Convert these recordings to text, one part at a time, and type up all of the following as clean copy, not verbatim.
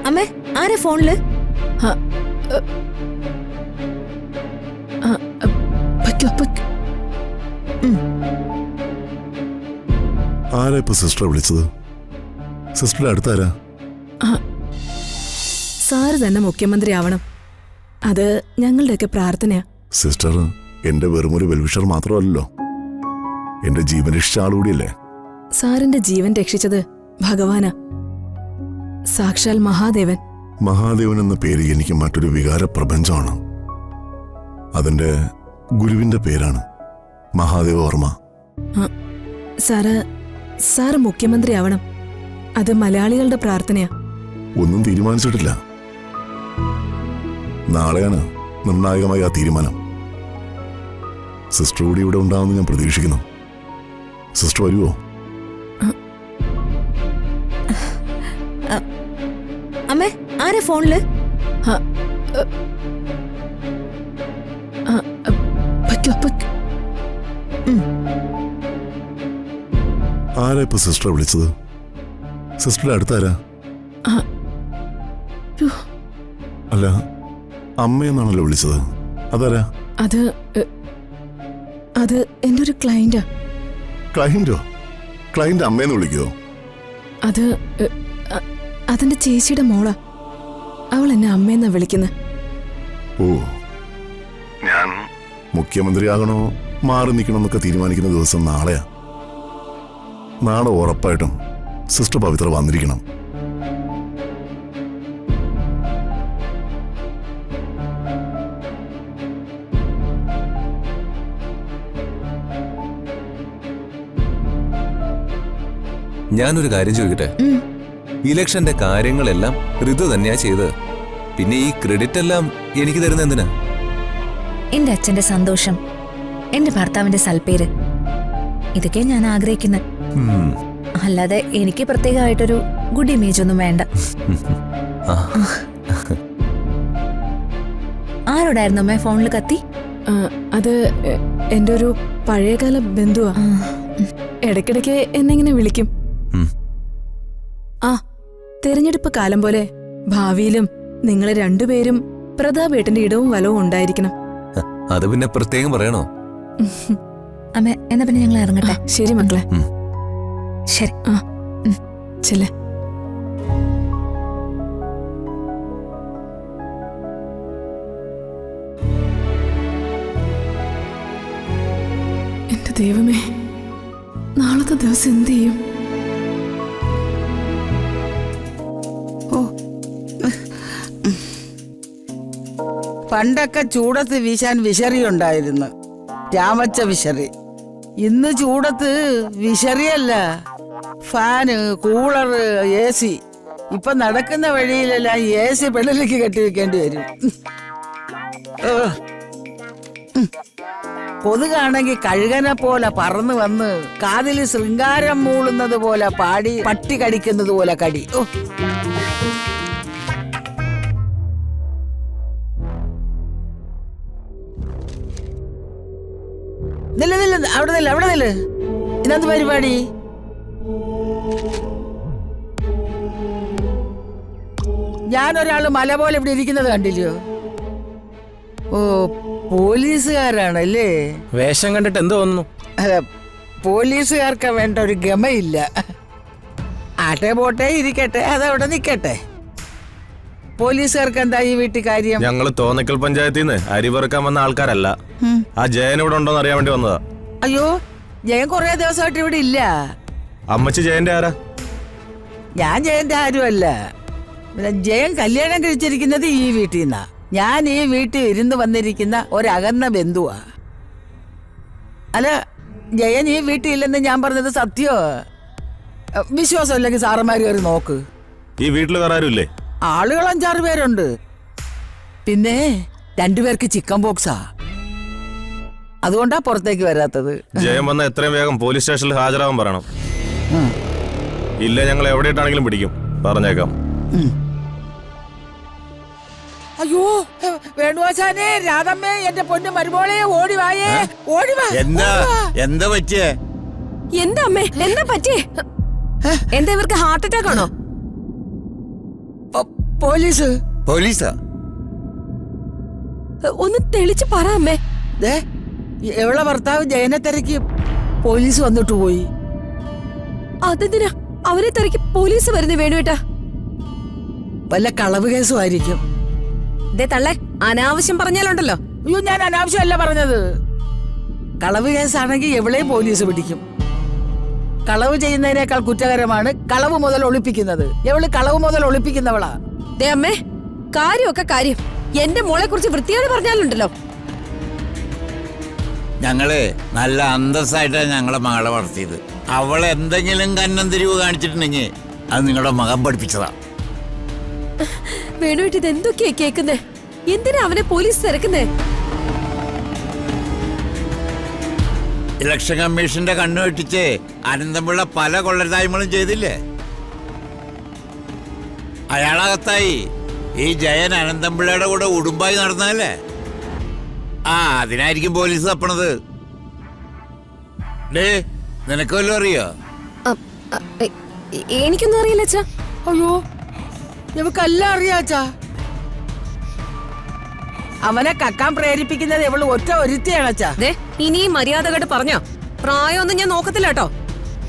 അമ്മേ ആരെ ഫോണില്? ആരാ ഇപ്പൊ സിസ്റ്ററെ വിളിച്ചത്? സിസ്റ്ററുടെ അടുത്താരാ? സാറ് തന്നെ മുഖ്യമന്ത്രി ആവണം, അത് ഞങ്ങളുടെയൊക്കെ പ്രാർത്ഥനയാ. സിസ്റ്റർ എന്റെ വെറുമൊരു വെൽവിഷർ മാത്രമല്ലല്ലോ, എന്റെ ജീവൻ രക്ഷിച്ച ആളുകൂടിയല്ലേ. സാറിന്റെ ജീവൻ രക്ഷിച്ചത് ഭഗവാനാ, സാക്ഷാൽ മഹാദേവൻ. മഹാദേവൻ എന്ന പേര് എനിക്ക് മറ്റൊരു വികാര പ്രപഞ്ചമാണ്. അതിന്റെ ഗുരുവിന്റെ പേരാണ് മഹാദേവ വർമ്മ. സാറ് മുഖ്യമന്ത്രി ആവണം, അത് മലയാളികളുടെ പ്രാർത്ഥനയാ. ഒന്നും തീരുമാനിച്ചിട്ടില്ല. നാളെയാണ് നിർണായകമായ ആ തീരുമാനം. സിസ്റ്റർ കൂടി ഇവിടെ ഉണ്ടാവുമെന്ന് ഞാൻ പ്രതീക്ഷിക്കുന്നു. സിസ്റ്റർ വരുമോ? അമ്മേ ആരെ ഫോണില്? ആരാ ഇപ്പൊ സിസ്റ്ററെ വിളിച്ചത്? സിസ്റ്ററുടെ അടുത്താരാ? അല്ല, അമ്മയെന്നാണല്ലോ വിളിച്ചത്. അതാരാ? അത് എന്റെ ഒരു ക്ലയന്റാ. ക്ലയന്റോ? ക്ലയന്റ് അമ്മയെന്ന് വിളിക്കോ? അതെന്റെ ചേച്ചിയുടെ മോളാ, അവൾ എന്നെ അമ്മയെന്നാ വിളിക്കുന്നത്. ഓ, ഞാൻ മുഖ്യമന്ത്രിയാകണോ മാറി നിൽക്കണമെന്നൊക്കെ തീരുമാനിക്കുന്ന ദിവസം നാളെയാ. നാളെ ഉറപ്പായിട്ടും സിസ്റ്റർ പവിത്ര വന്നിരിക്കണം. ഞാനൊരു കാര്യം ചോദിക്കട്ടെ? ഇലക്ഷന്റെ കാര്യങ്ങളെല്ലാം ഋതു തന്നെയാ ചെയ്തത്, പിന്നെ ഈ ക്രെഡിറ്റ് എല്ലാം എനിക്ക് തരുന്ന എന്തിനാ? എന്റെ അച്ഛന്റെ സന്തോഷം, എന്റെ ഭർത്താവിന്റെ സൽപ്പേര്, ഇതൊക്കെ ഞാൻ ആഗ്രഹിക്കുന്നത്. അല്ലാതെ എനിക്ക് പ്രത്യേകമായിട്ടൊരു ഗുഡ് ഇമേജ് ഒന്നും വേണ്ട. ആരോടായിരുന്നു അമ്മേ ഫോണിൽ കത്തി? അത് എന്റെ ഒരു പഴയകാല ബന്ധുവാ. ഇടയ്ക്കിടയ്ക്ക് എന്നെങ്ങനെ വിളിക്കും. തെരഞ്ഞെടുപ്പ് കാലം പോലെ ഭാവിയിലും നിങ്ങളെ രണ്ടുപേരും പ്രതാപേട്ടന്റെ ഇടവും വലവും ഉണ്ടായിരിക്കണം. അത് പിന്നെ പ്രത്യേകം പറയണോ? അമ്മേ എന്നാ പിന്നെ ഞങ്ങൾ ഇറങ്ങട്ടെ. ശരി മക്കളെ. ശരി. ചെല്ലേ. എന്റെ ദൈവമേ, നാളത്തെ ദിവസം എന്ത് ചെയ്യും? പണ്ടൊക്കെ ചൂടത്ത് വീശാൻ വിശറി ഉണ്ടായിരുന്നു, രാമച്ച വിശറി. ഇന്ന് ചൂടത്ത് വിശറിയല്ല, ഫാന്, കൂളറ്, AC. ഇപ്പൊ നടക്കുന്ന വഴിയിലെല്ലാം AC പെടലേക്ക് കെട്ടിവെക്കേണ്ടി വരും. കൊതുകാണെങ്കിൽ കഴുകനെ പോലെ പറന്നു വന്ന് കാതിൽ ശൃംഗാരം മൂളുന്നത് പോലെ പാടി, പട്ടി കടിക്കുന്നത് പോലെ കടി. അവിടെ നില്ല. ഇന്നത്തെ പരിപാടി ഞാനൊരാള് മല പോലെ ഇവിടെ ഇരിക്കുന്നത് കണ്ടില്ലയോ? ഓ, പോലീസുകാരാണല്ലേ? വേഷം കണ്ടിട്ട് എന്ത് തോന്നുന്നു? അല്ല, പോലീസുകാർക്ക് വേണ്ട ഒരു ഗമയില്ല. ആട്ടെ പോട്ടെ, ഇരിക്കട്ടെ, അതവിടെ നിക്കട്ടെ. പോലീസുകാർക്ക് എന്താ ഈ വീട്ടിൽ കാര്യം? ഞങ്ങള് തോന്നക്കൽ പഞ്ചായത്തിൽ നിന്ന് അരി പെറുക്കാൻ വന്ന ആൾക്കാരല്ല. ആ ജയൻ ഇവിടെ ഉണ്ടോന്ന് അറിയാൻ വേണ്ടി വന്നതാ. അയ്യോ, ജയൻ കുറെ ദിവസമായിട്ട് ഇവിടെ ഇല്ല. അമ്മച്ചി ജയന്റെ ആരാ? ഞാൻ ജയന്റെ ആരുമല്ല. ജയൻ കല്യാണം കഴിച്ചിരിക്കുന്നത് ഈ വീട്ടിൽ നിന്നാ. ഞാൻ ഈ വീട്ടിൽ ഇരുന്ന് വന്നിരിക്കുന്ന ഒരകന്ന ബന്ധുവാ. അല്ല, ജയൻ ഈ വീട്ടിൽ ഇല്ലെന്ന് ഞാൻ പറഞ്ഞത് സത്യോ? വിശ്വാസമില്ലെങ്കിൽ സാറന്മാര് കയറി നോക്ക്. ഈ വീട്ടിൽ വേറെ ആരുമില്ലേ? ആളുകൾ 5-6 പേരുണ്ട്. പിന്നെ 2 പേർക്ക് ചിക്കൻ ബോക്സാ, അതുകൊണ്ടാ പുറത്തേക്ക് വരാത്തത്. ജയം വന്ന എത്രയും വേഗം പോലീസ് സ്റ്റേഷനിൽ ഹാജരാവാൻ പറയണം. ഇല്ല, ഞങ്ങൾ എവിടെയിട്ടാണെങ്കിലും പിടിക്കും, പറഞ്ഞേക്കാം. അയ്യോ, വേണുവാശാനെ, രാധമ്മേ, എന്റെ പൊന്നു മരുമോളെ, ഓടിവായേ, ഓടിവാ. എന്താ പറ്റിയേ? എന്താ അമ്മേ, എന്താ പറ്റിയേ? എന്താ ഇവർക്ക് ഹാർട്ട് അറ്റാക്ക് ആണോ? പോലീസ് പോലീസാ? ഒന്ന് തെളിച്ച് പറ അമ്മേ. ദേ എവളെ ഭർത്താവ് ജയനെ തിരക്കി പോലീസ് വന്നിട്ട് പോയി. അതെന്തിനാ അവരെ തിരക്കി പോലീസ് വരുന്നേ വേണുവേട്ടാ? വല്ല കളവ് കേസും ആയിരിക്കും. ദേ തള്ളേ, അനാവശ്യം പറഞ്ഞാലുണ്ടല്ലോ. അയ്യോ, ഞാൻ അനാവശ്യമല്ല പറഞ്ഞത്. കളവ് കേസാണെങ്കിൽ എവളെയും പോലീസ് പിടിക്കും. കളവ് ചെയ്യുന്നതിനേക്കാൾ കുറ്റകരമാണ് കളവ് മുതൽ ഒളിപ്പിക്കുന്നത്. എവള് കളവ് മുതൽ ഒളിപ്പിക്കുന്നവളാ. ദേ അമ്മേ, കാര്യമൊക്കെ കാര്യം. എന്റെ മോളെ കുറിച്ച് വൃത്തിയോട് പറഞ്ഞാലുണ്ടല്ലോ. ഞങ്ങള് നല്ല അന്തസ്സായിട്ടാണ് ഞങ്ങളെ മകളെ വളർത്തിയത്. അവൾ എന്തെങ്കിലും കന്നം തിരിവ് കാണിച്ചിട്ടുണ്ടെങ്കിൽ അത് നിങ്ങളുടെ മകൻ പഠിപ്പിച്ചതാ. വേണുവേട്ട് ഇത് എന്തൊക്കെയാ കേക്കുന്നേ? എന്തിനാ അവനെ പോലീസ് തിരക്കുന്നേ? ഇലക്ഷൻ കമ്മീഷന്റെ കണ്ണു വെട്ടിച്ച് അനന്തപിള്ള പല കൊള്ളരുതായ്മകളും ചെയ്തില്ലേ? അയാളകത്തായി ഈ ജയൻ അനന്തപിള്ളയുടെ കൂടെ ഉടുമ്പായി നടന്നതല്ലേ? അതിനായിരിക്കും പോലീസ് തപ്പണത്. ഡേ, നിനക്ക് വല്ലതും അറിയോ? എനിക്കൊന്നും അറിയില്ല അച്ഛാ. അയ്യോ, ഇവക്കെല്ലാം അറിയാച്ചാ. അവനെ കക്കാൻ പ്രേരിപ്പിക്കുന്നത് ഇവള് ഒറ്റ ഒരുത്തിയാണച്ചാ. ഇനിയും മര്യാദകട്ട് പറഞ്ഞോ? പ്രായമൊന്നും ഞാൻ നോക്കത്തില്ല കേട്ടോ.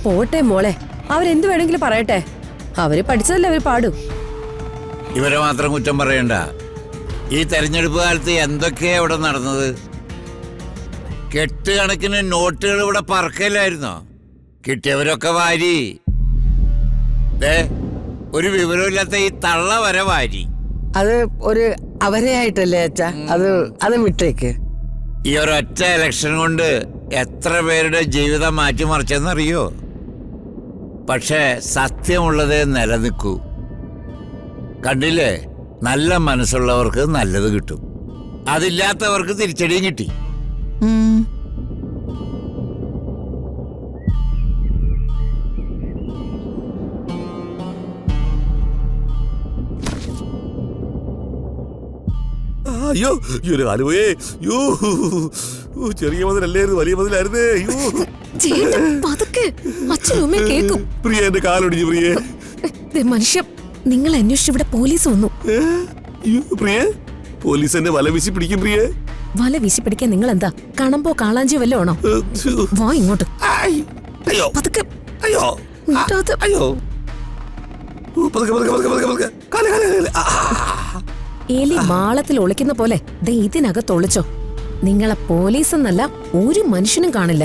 പോട്ടെ മോളെ, അവരെന്ത് വേണമെങ്കിലും പറയട്ടെ. അവര് പഠിച്ചതല്ലേ അവര് പാടും. ഇവരെ മാത്രം കുറ്റം പറയണ്ട. ഈ തെരഞ്ഞെടുപ്പ് കാലത്ത് എന്തൊക്കെയാ ഇവിടെ നടന്നത്? കെട്ടുകണക്കിന് നോട്ടുകൾ ഇവിടെ പറക്കലായിരുന്നോ? കിട്ടിയവരൊക്കെ വാരി. ഒരു വിവരമില്ലാത്ത ഈ തള്ള വരെ വാരി. അത് ഒരു അവരെയായിട്ടല്ലേ അച്ഛാ. അത് വിട്ടേക്ക്. ഈ ഒരൊറ്റ ഇലക്ഷൻ കൊണ്ട് എത്ര പേരുടെ ജീവിതം മാറ്റിമറിച്ചെന്നറിയോ? പക്ഷേ സത്യമുള്ളതേ നിലനിൽക്കൂ. കണ്ടില്ലേ, നല്ല മനസ്സുള്ളവർക്ക് നല്ലത് കിട്ടും, അതില്ലാത്തവർക്ക് തിരിച്ചടിയും കിട്ടി. അയ്യോ, ഒരു കാലുപോയേ. യോ, ചെറിയ മതിലല്ലായിരുന്നു, വലിയ മതിലായിരുന്നേ. അയ്യോ പ്രിയ, എന്റെ കാലൊടിഞ്ഞു പ്രിയേ. മനുഷ്യ, നിങ്ങൾ അന്വേഷിച്ച് ഇവിടെ പോലീസ് വന്നു. പ്രിയേ, പോലീസ് എന്നെ വല വീശി പിടിക്കും പ്രിയേ. വല വീശി പിടിക്കാൻ നിങ്ങൾ എന്താ കണമ്പോ കാളാഞ്ചിയോ വല്ലോ ആണോ? വാ ഇങ്ങോട്ട്. അയ്യോ, പതുക്കെ. അയ്യോ, അയ്യോ, പതുക്കെ പതുക്കെ പതുക്കെ പതുക്കെ പതുക്കെ. കാല് കാല് കാല്. എലി മാളത്തിൽ ഒളിക്കുന്ന പോലെ ദേ ഇതിനകത്ത് ഒളിച്ചോ. നിങ്ങളെ പോലീസ് എന്നല്ല ഒരു മനുഷ്യനും കാണില്ല.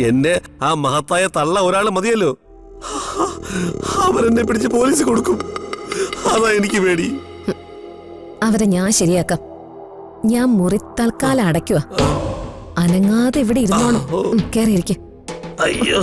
എന്നെ ആ മഹത്തായ തള്ള ഒരാള് മതിയല്ലോ. അവരെന്നെ പിടിച്ച് പോലീസ് കൊടുക്കും. അതാ എനിക്ക് പേടി. അവരെ ഞാൻ ശരിയാക്കാം. ഞാൻ മുറി തൽക്കാലം അടയ്ക്കുക. അനങ്ങാതെ ഇവിടെ ഇരുന്നോണം. കേറിയിരിക്കെ. അയ്യോ.